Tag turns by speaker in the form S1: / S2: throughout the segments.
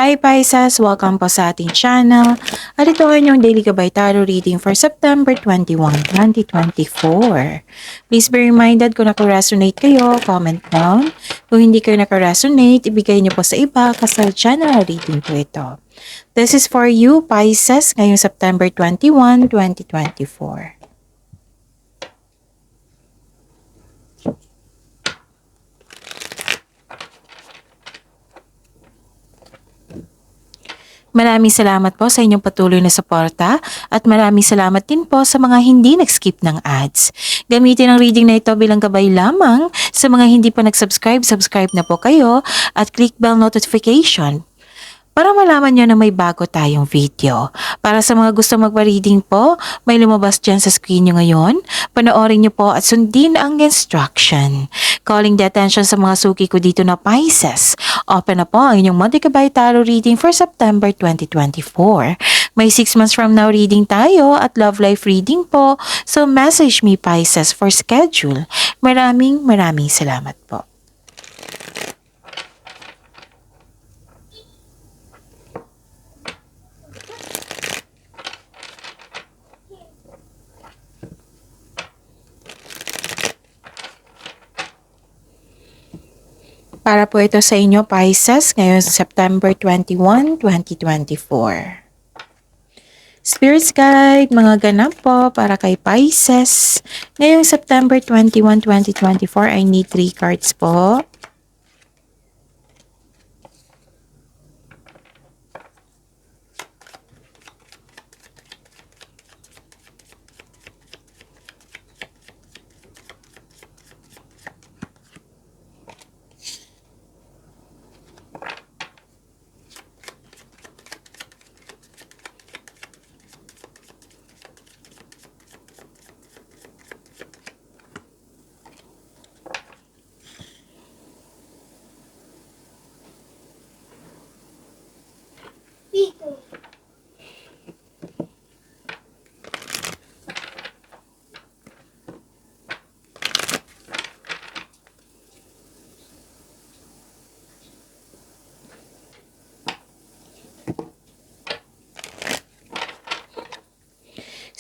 S1: Hi Pisces! Welcome po sa ating channel. At ito ay inyong Daily Gabay Tarot reading for September 21, 2024. Please be reminded kung naka-resonate kayo, comment down. Kung hindi kayo naka-resonate, ibigay niyo po sa iba kasi general reading po ito. This is for you, Pisces, ngayong September 21, 2024. Maraming salamat po sa inyong patuloy na suporta at maraming salamat din po sa mga hindi nag-skip ng ads. Gamitin ang reading na ito bilang gabay lamang sa mga hindi pa nag-subscribe, subscribe na po kayo at click bell notification para malaman nyo na may bago tayong video. Para sa mga gusto magpa-reading po, may lumabas dyan sa screen nyo ngayon. Panoorin nyo po at sundin ang instruction. Calling the attention sa mga suki ko dito na Pisces. Open na po ang inyong Monthly Gabay Tarot reading for September 2024. May 6 months from now reading tayo at love life reading po. So message me Pisces for schedule. Maraming salamat po. Para po ito sa inyo, Pisces, ngayon September 21, 2024. Spirit's Guide, mga ganap po para kay Pisces. Ngayong September 21, 2024, I need 3 cards po.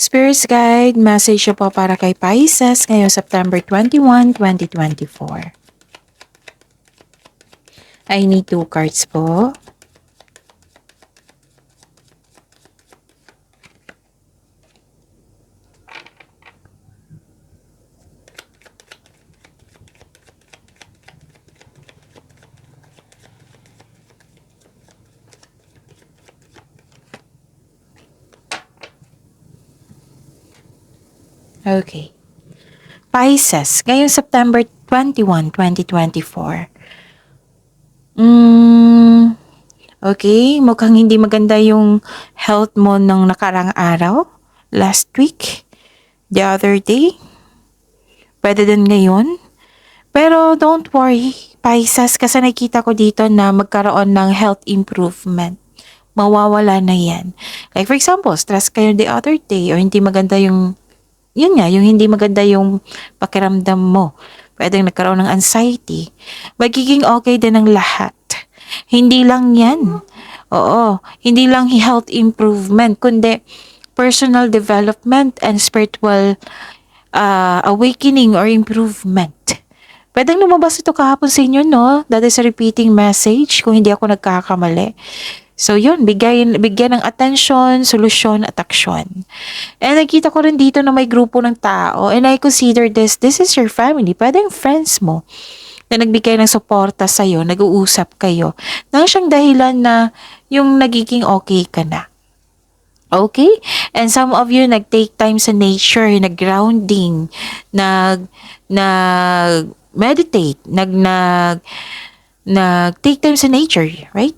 S1: Spirit's Guide, message po para kay Pisces ngayong September 21, 2024. I need 2 cards po. Okay. Pisces, ngayong September 21, 2024. Okay, mukhang hindi maganda yung health mo ng nakarang araw, last week, the other day, pwede din ngayon. Pero don't worry, Pisces, kasi nakita ko dito na magkaroon ng health improvement. Mawawala na yan. Like for example, stress kayo the other day or hindi maganda yung yung hindi maganda yung pakiramdam mo. Pwedeng nagkaroon ng anxiety. Magiging okay din ang lahat. Hindi lang yan. Oo, hindi lang health improvement, kundi personal development and spiritual awakening or improvement. Pwedeng lumabas ito kahapon sa inyo, no? That is a repeating message kung hindi ako nagkakamali. So yun, bigyan ng attention, solusyon at aksyon. And nakita ko rin dito na may grupo ng tao and I consider this is your family. Pwedeng friends mo na nagbigay ng suporta sa'yo, nag-uusap kayo. Nang siyang dahilan na yung nagiging okay ka na. Okay? And some of you nag-take time sa nature, nag-grounding, nag-meditate, nag-take time sa nature, right?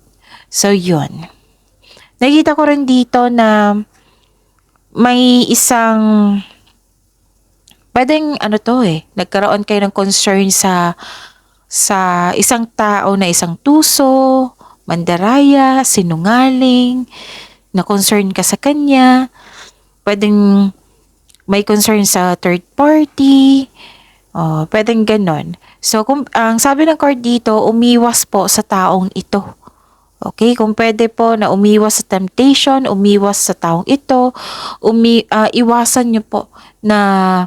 S1: So, yun. Nakita ko rin dito na may isang, pwedeng nagkaroon kayo ng concern sa isang tao na isang tuso, mandaraya, sinungaling, na concern ka sa kanya. Pwedeng may concern sa third party, pwedeng ganon. So, ang sabi ng card dito, umiwas po sa taong ito. Okay, kung pwede po na umiwas sa temptation, umiwas sa taong ito, iwasan nyo po na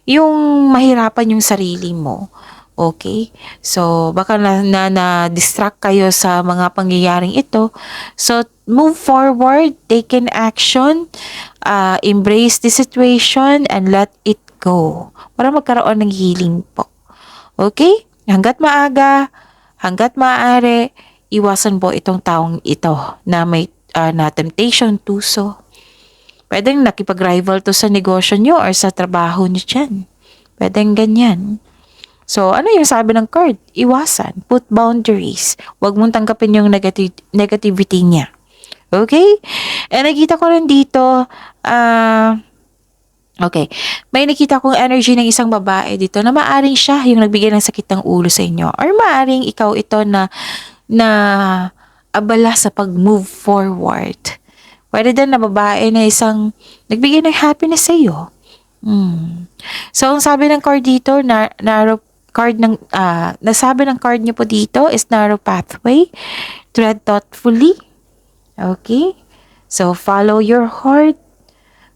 S1: yung mahirapan yung sarili mo. Okay? So, baka na-distract kayo sa mga pangyayaring ito. So, move forward, take an action, embrace the situation, and let it go. Para magkaroon ng healing po. Okay? Hanggat maaga, hanggat maaari, iwasan po itong taong ito na may na temptation tuso. Pwedeng nakipag-rival to sa negosyo nyo or sa trabaho nyo dyan. Pwedeng ganyan. So, ano yung sabi ng card? Iwasan. Put boundaries. Huwag mong tanggapin yung negativity niya. Okay? And nakita ko rin dito, okay. May nakita kong energy ng isang babae dito na maaring siya yung nagbigay ng sakit ng ulo sa inyo. Or maaring ikaw ito na abala sa pag-move forward. Pwede din na babae na isang nagbigay ng happiness sa iyo. So, ang sabi ng card dito, narrow card ng, nasabi ng card niyo po dito is narrow pathway. Tread thoughtfully. Okay? So, follow your heart.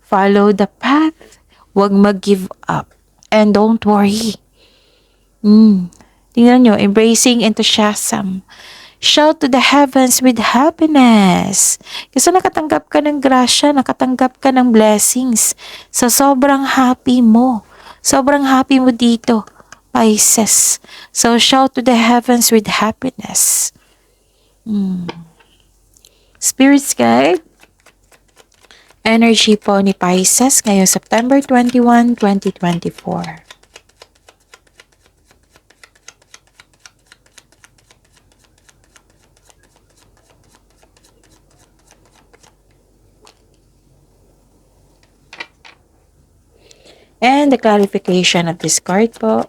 S1: Follow the path. Huwag mag-give up. And don't worry. Tingnan nyo, embracing enthusiasm. Shout to the heavens with happiness. Kasi nakatanggap ka ng grasya, nakatanggap ka ng blessings. So, sobrang happy mo. Sobrang happy mo dito, Pisces. So, shout to the heavens with happiness. Spirits guide. Energy po ni Pisces ngayong September 21, 2024. And the clarification of this card po.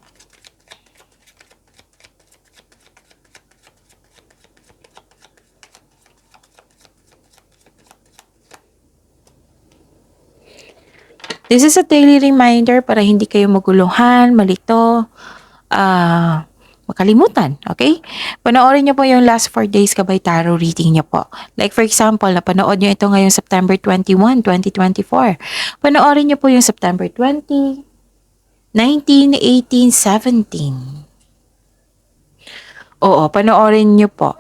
S1: This is a daily reminder para hindi kayo maguluhan, malito, makalimutan, okay? Panoorin nyo po yung last 4 days Gabay Tarot reading nyo po. Like for example, napanood nyo ito ngayong September 21, 2024. Panoorin nyo po yung September 20, 19, 18, 17. Oo, panoorin nyo po.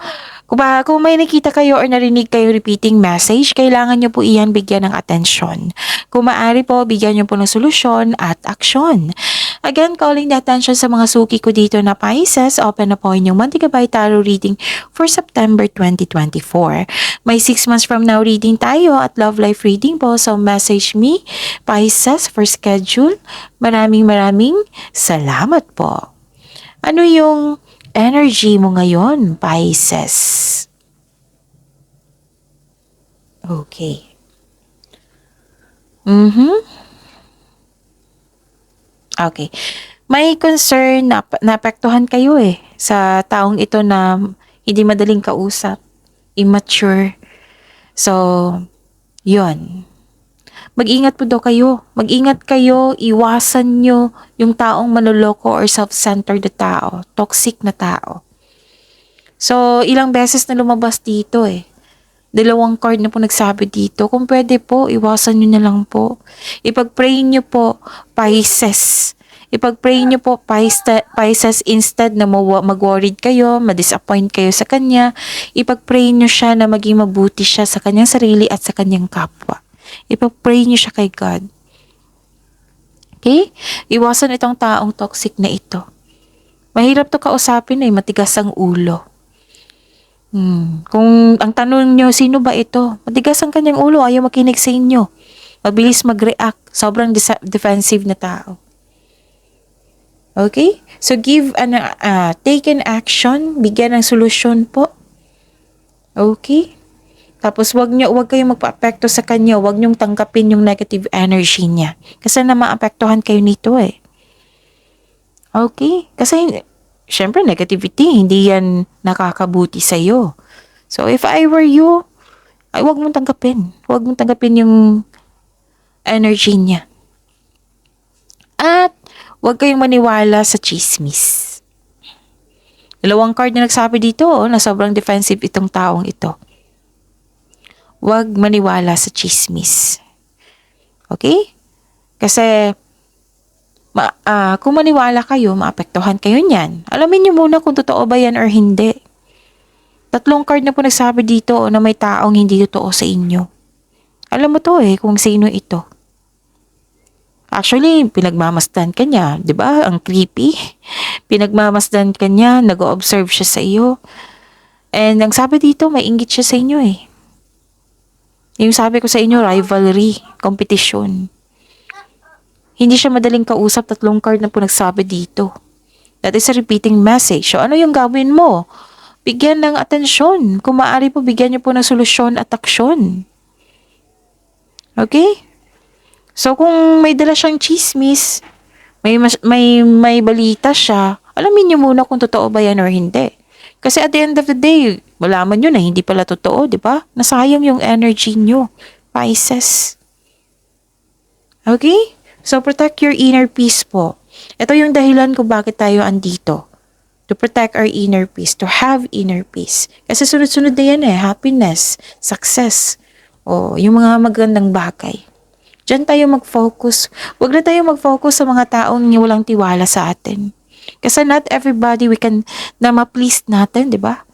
S1: Kung may nakita kayo or narinig kayo repeating message, kailangan nyo po iyan bigyan ng atensyon. Kung maaari po, bigyan nyo po ng solusyon at aksyon. Again, calling the attention sa mga suki ko dito na Pisces, open na po inyong monthly Gabay Tarot reading for September 2024. May 6 months from now reading tayo at love life reading po. So message me, Pisces, for schedule. Maraming salamat po. Ano yung energy mo ngayon, Pisces? Okay. Okay. May concern na naapektuhan kayo sa taong ito na hindi madaling kausap, immature. So, yun. Mag-ingat po daw kayo. Mag-ingat kayo, iwasan nyo yung taong manloloko or self-centered na tao, toxic na tao. So, ilang beses na lumabas dito 2 card na po nagsabi dito. Kung pwede po, iwasan nyo na lang po. Ipag-pray nyo po, Pisces. Ipag-pray nyo po, Pisces, instead na mag-worried kayo, ma-disappoint kayo sa kanya, ipag-pray nyo siya na maging mabuti siya sa kanyang sarili at sa kanyang kapwa. Ipag-pray nyo siya kay God. Okay? Iwasan itong taong toxic na ito. Mahirap to kausapin matigas ang ulo. Kung ang tanong nyo, sino ba ito? Matigas ang kanyang ulo, ayaw makinig sa inyo. Mabilis mag-react, sobrang defensive na tao. Okay? So take an action, bigyan ng solusyon po. Okay? Tapos wag kayong magpa-apekto sa kanya, wag nyong tanggapin yung negative energy niya. Kasi na maapektuhan kayo nito Okay? Kasi syempre, negativity, hindi yan nakakabuti sa'yo. So, if I were you, huwag mong tanggapin. Huwag mong tanggapin yung energy niya. At, huwag kayong maniwala sa chismis. Dalawang card na nagsabi dito na sobrang defensive itong taong ito. Huwag maniwala sa chismis. Okay? Kasi kung maniwala kayo, maapektuhan kayo niyan. Alamin niyo muna kung totoo ba yan or hindi. Tatlong card na po nagsabi dito na may taong hindi totoo sa inyo. Alam mo to kung sino ito. Actually, pinagmamasdan ka niya, di ba? Ang creepy. Pinagmamasdan ka niya, nag-o-observe siya sa iyo. And ang sabi dito, may inggit siya sa inyo Yung sabi ko sa inyo, rivalry, competition. Hindi siya madaling kausap, tatlong card na po nagsabi dito. That is a repeating message. So ano yung gawin mo? Bigyan ng atensyon. Kung maaari po, bigyan niyo po ng solusyon at aksyon. Okay? So kung may dala siyang chismis, may balita siya, alamin niyo muna kung totoo ba yan or hindi. Kasi at the end of the day, malaman niyo na hindi pala totoo, di ba? Nasayang yung energy niyo, Pisces. Okay? So protect your inner peace po. Ito yung dahilan kung bakit tayo andito. To protect our inner peace, to have inner peace. Kasi sunod-sunod na yan happiness, success, yung mga magandang bagay. Diyan tayo mag-focus. Huwag na tayo mag-focus sa mga taong walang tiwala sa atin. Kasi not everybody na ma-please natin, di ba?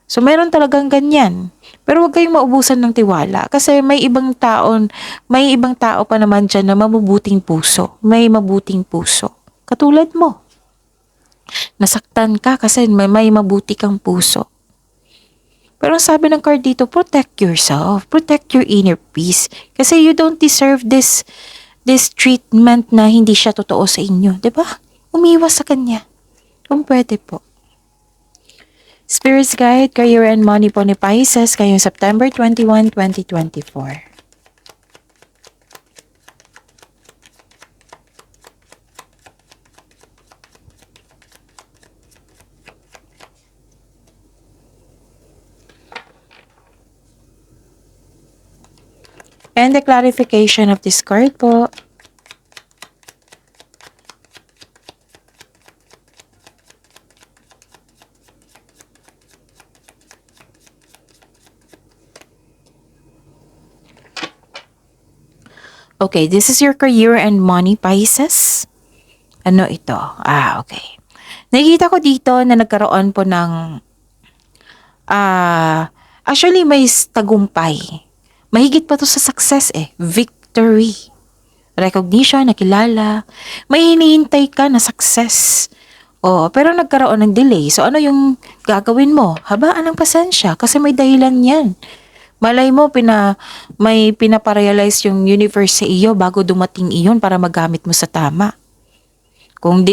S1: So, meron talagang ganyan. Pero huwag kayong maubusan ng tiwala. Kasi may ibang tao pa naman dyan na mabubuting puso. May mabuting puso. Katulad mo. Nasaktan ka kasi may mabuti kang puso. Pero sabi ng card dito, protect yourself. Protect your inner peace. Kasi you don't deserve this treatment na hindi siya totoo sa inyo. Diba? Umiwas sa kanya. Kung pwede po. Spirit's Guide, Career and Money po ni Pisces ngayong September 21, 2024. And the clarification of this card po. Okay, this is your career and money, Pisces. Ano ito? Okay. Nakikita ko dito na nagkaroon po ng actually may tagumpay. Mahigit pa to sa success victory. Recognition, nakilala. May hinihintay ka na success. Pero nagkaroon ng delay. So ano yung gagawin mo? Habaan ng pasensya kasi may dahilan yan. Malay mo, may pinaparealize yung universe sa iyo bago dumating iyon para magamit mo sa tama. Kung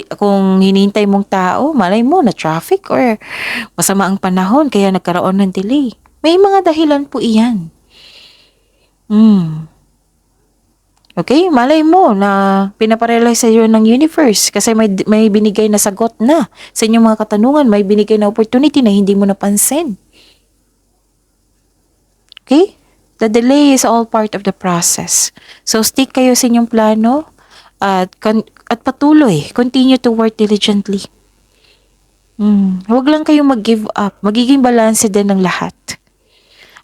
S1: hinihintay mong tao, malay mo na traffic or masama ang panahon kaya nagkaroon ng delay. May mga dahilan po iyan. Okay, malay mo na pinaparealize sa iyo ng universe kasi may binigay na sagot na sa inyong mga katanungan, may binigay na opportunity na hindi mo napansin. Okay? The delay is all part of the process. So stick kayo sa inyong plano at patuloy, continue to work diligently. Huwag lang kayong mag-give up. Magiging balanse din ng lahat.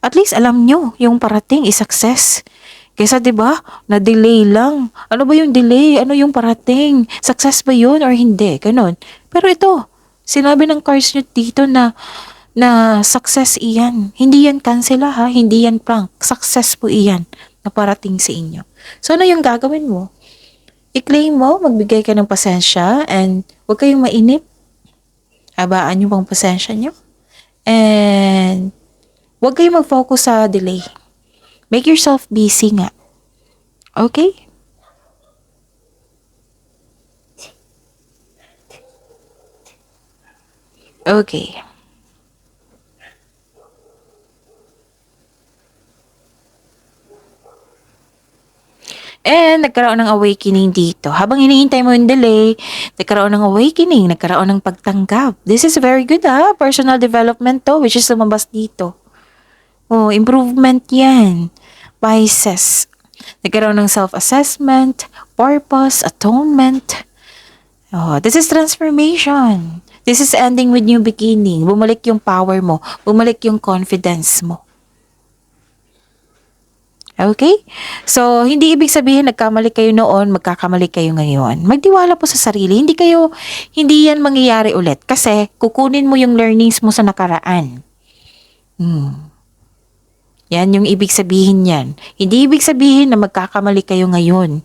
S1: At least alam nyo, yung parating is success. Kesa 'di ba, na-delay lang. Ano ba yung delay? Ano yung parating? Success ba yun or hindi? Ganon. Pero ito, sinabi ng cards nyo dito na success iyan. Hindi yan cancel hindi yan prank. Success po iyan na parating sa inyo. So ano yung gagawin mo? I-claim mo, magbigay ka ng pasensya and huwag kayong mainip. Habaan nyo pang pasensya nyo. And huwag kayong mag-focus sa delay. Make yourself busy nga. Okay? Okay. And nagkaroon ng awakening dito. Habang hinihintay mo yung delay, nagkaroon ng awakening, nagkaroon ng pagtanggap. This is very good Personal development to, which is lumabas dito. Improvement yan. Pisces. Nagkaroon ng self-assessment, purpose, atonement. This is transformation. This is ending with new beginning. Bumalik yung power mo. Bumalik yung confidence mo. Okay? So, hindi ibig sabihin nagkamali kayo noon, magkakamali kayo ngayon. Magtiwala po sa sarili. Hindi yan mangyayari ulit. Kasi, kukunin mo yung learnings mo sa nakaraan. Yan yung ibig sabihin yan. Hindi ibig sabihin na magkakamali kayo ngayon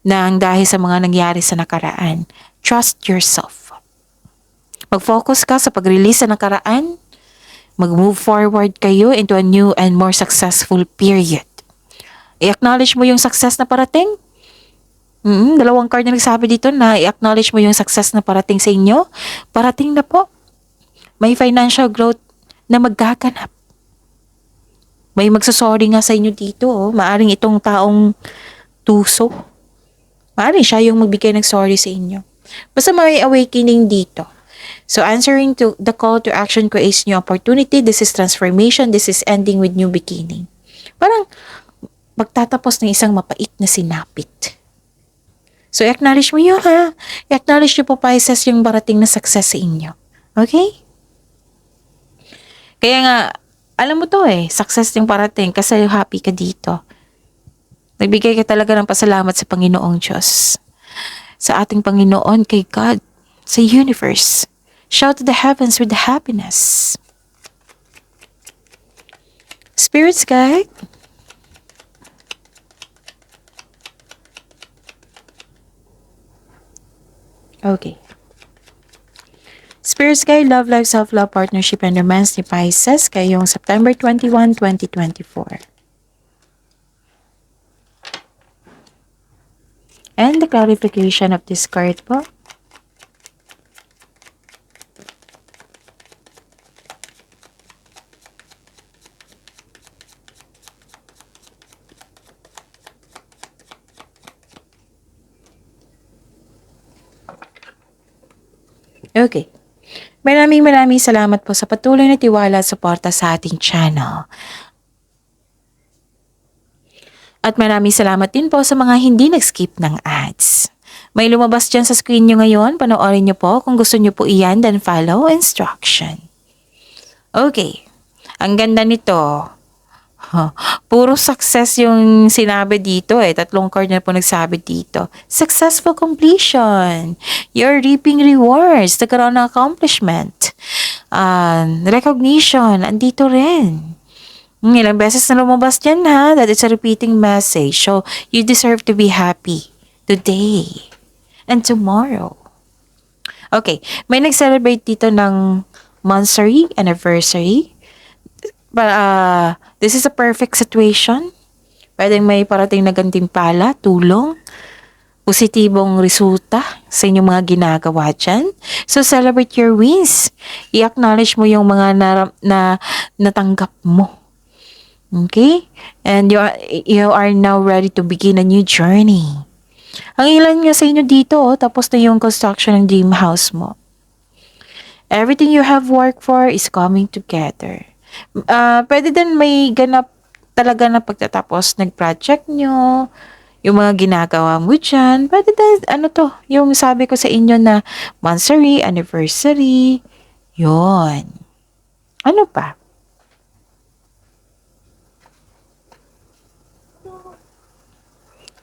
S1: nang dahil sa mga nangyari sa nakaraan. Trust yourself. Mag-focus ka sa pag-release sa nakaraan. Mag-move forward kayo into a new and more successful period. I-acknowledge mo yung success na parating. Dalawang card na nagsabi dito na i-acknowledge mo yung success na parating sa inyo. Parating na po. May financial growth na maggaganap. May magsasorry nga sa inyo dito. Maaring itong taong tuso. Maaring siya yung magbigay ng sorry sa inyo. Basta may awakening dito. So, answering to the call to action creates new opportunity. This is transformation. This is ending with new beginning. Parang magtatapos ng isang mapait na sinapit. So, acknowledge mo yun, ha? I-acknowledge nyo po, Pisces, yung barating na success sa inyo. Okay? Kaya nga, alam mo to success yung parating kasi happy ka dito. Nagbigay ka talaga ng pasalamat sa Panginoong Diyos. Sa ating Panginoon, kay God, sa universe. Shout to the heavens with the happiness. Spirits guide. Okay. Spirits guide, love, life, self-love, partnership, and romance ni Pisces kayong September 21, 2024. And the clarification of this card po. Okay. Maraming salamat po sa patuloy na tiwala at suporta sa ating channel. At maraming salamat din po sa mga hindi nag-skip ng ads. May lumabas dyan sa screen nyo ngayon. Panoorin nyo po kung gusto nyo po iyan, then follow instruction. Okay. Ang ganda nito. Puro success yung sinabi dito 3 card na po nagsabi dito. Successful completion. You're reaping rewards. Nagkaroon ng accomplishment. Recognition. Andito rin. Ilang beses na lumabas dyan that it's a repeating message. So, you deserve to be happy today and tomorrow. Okay. May nag-celebrate dito ng monthsary, anniversary. This is a perfect situation. Pwedeng may parating na gantimpala, tulong, positibong resulta sa inyong mga ginagawa dyan. So, celebrate your wins. I-acknowledge mo yung mga natanggap mo. Okay? And you are now ready to begin a new journey. Ang ilan nga sa inyo dito, tapos na yung construction ng dream house mo. Everything you have worked for is coming together. Pwede din may ganap talaga na pagtatapos ng project nyo, yung mga ginagawa mo dyan. Pwede din, yung sabi ko sa inyo na monthsary, anniversary, yon. Ano pa?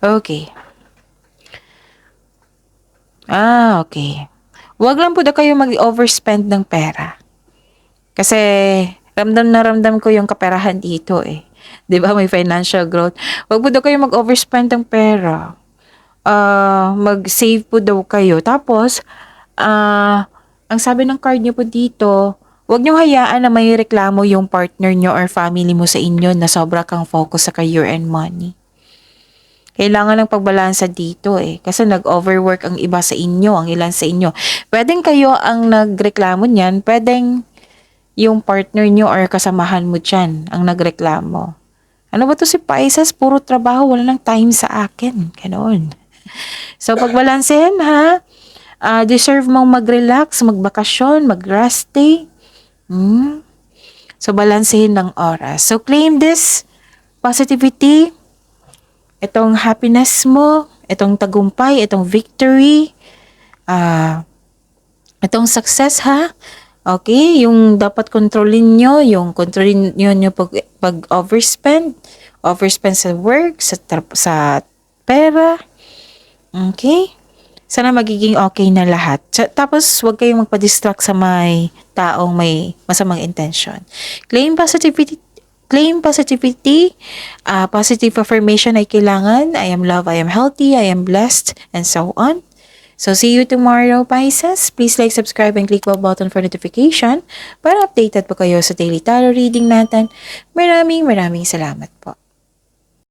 S1: Okay. Okay. Huwag lang po na kayo mag-overspend ng pera. Kasi, ramdam ko yung kaperahan dito 'Di ba may financial growth. Huwag po daw kayo mag-overspend ng pera. Mag-save po daw kayo. Tapos, ang sabi ng card niyo po dito, huwag niyo hayaan na may reklamo yung partner niyo or family mo sa inyo na sobra kang focus sa career and money. Kailangan ng pagbalansa dito Kasi nag-overwork ang iba sa inyo, ang ilan sa inyo. Pwedeng kayo ang nagreklamo niyan, pwedeng yung partner nyo or kasamahan mo dyan ang nagreklamo. Ano ba to si Pisces? Puro trabaho, wala nang time sa akin. Ganoon. So, pagbalansehin deserve mong mag-relax, magbakasyon, mag-rest day. So, balansehin ng oras. So, claim this positivity, itong happiness mo, itong tagumpay, itong victory, Itong success ha. Okay, yung dapat kontrolin nyo, yung kontrolin nyo pag overspend, overspend sa work, sa pera. Okay? Sana magiging okay na lahat. Tapos, huwag kayong magpa-distract sa may taong may masamang intention. Claim positivity, positive affirmation ay kailangan. I am loved, I am healthy, I am blessed, and so on. So, see you tomorrow, Pisces. Please like, subscribe, and click bell button for notification para updated po kayo sa daily tarot reading natin. Maraming salamat po.